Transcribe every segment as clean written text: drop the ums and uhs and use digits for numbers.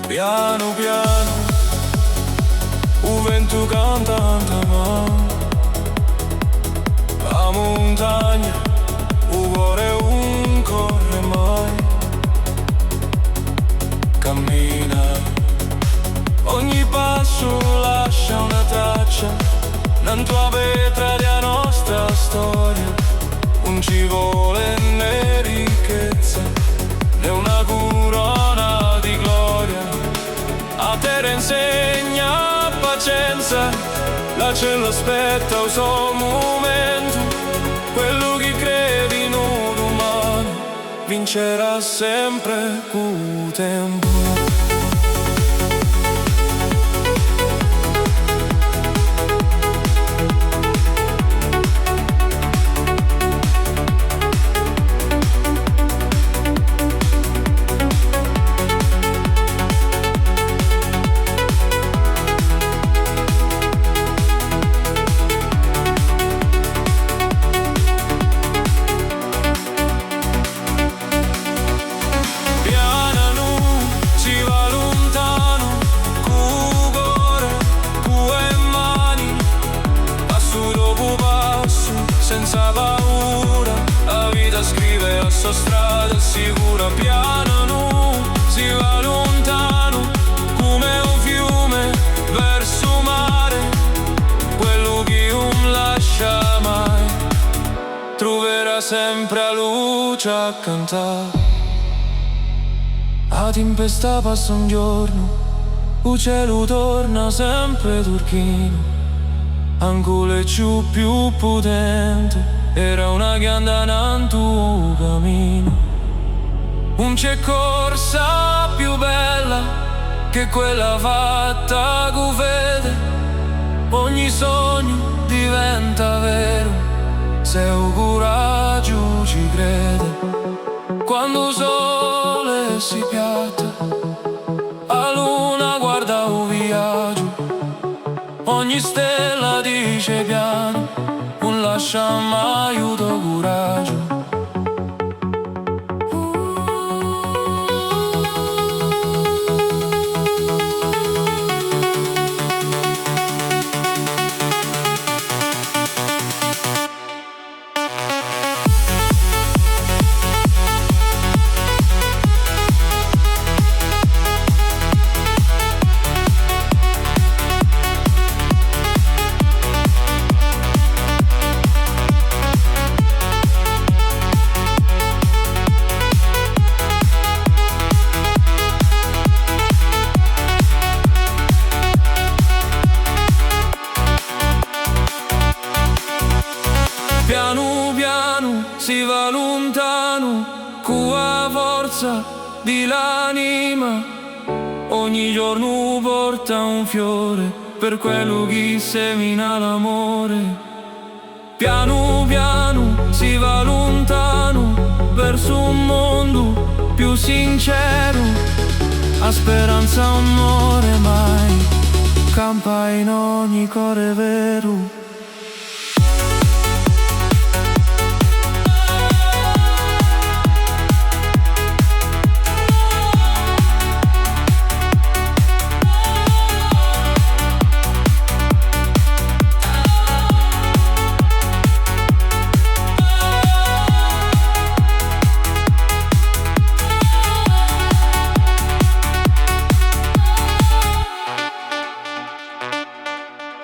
Piano piano, il vento canta la montagna, il cuore non corre mai. Cammina, ogni passo lascia una traccia, la tua vetra della nostra storia. Non ci vuole né ricchezza, né una corona di gloria. A terra insegna pazienza, la cielo aspetta il suo momento. Quello che crede in un umano vincerà sempre col tempo. Senza paura, la vita scrive la sua strada sicura. Piano nu, si va lontano, come un fiume verso mare. Quello che non lascia mai, troverà sempre la luce a cantare. La tempesta passa un giorno, il cielo torna sempre turchino. Ancora più potente, era una che andava in tuo cammino. Non c'è corsa più bella che quella fatta con fede. Ogni sogno diventa vero se il coraggio ci crede. Quando il sole si piatta, la luna guarda un viaggio. Ogni stella dice piano, non lascia mai il tuo coraggio. Piano piano si va lontano, con la forza di l'anima. Ogni giorno porta un fiore per quello che semina l'amore. Piano piano si va lontano, verso un mondo più sincero. La speranza non muore mai, campa in ogni cuore vero.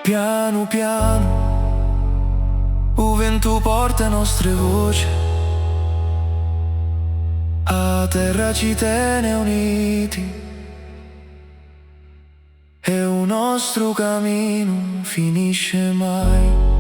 Piano piano, il vento porta le nostre voci, a terra ci tiene uniti, e il nostro cammino non finisce mai.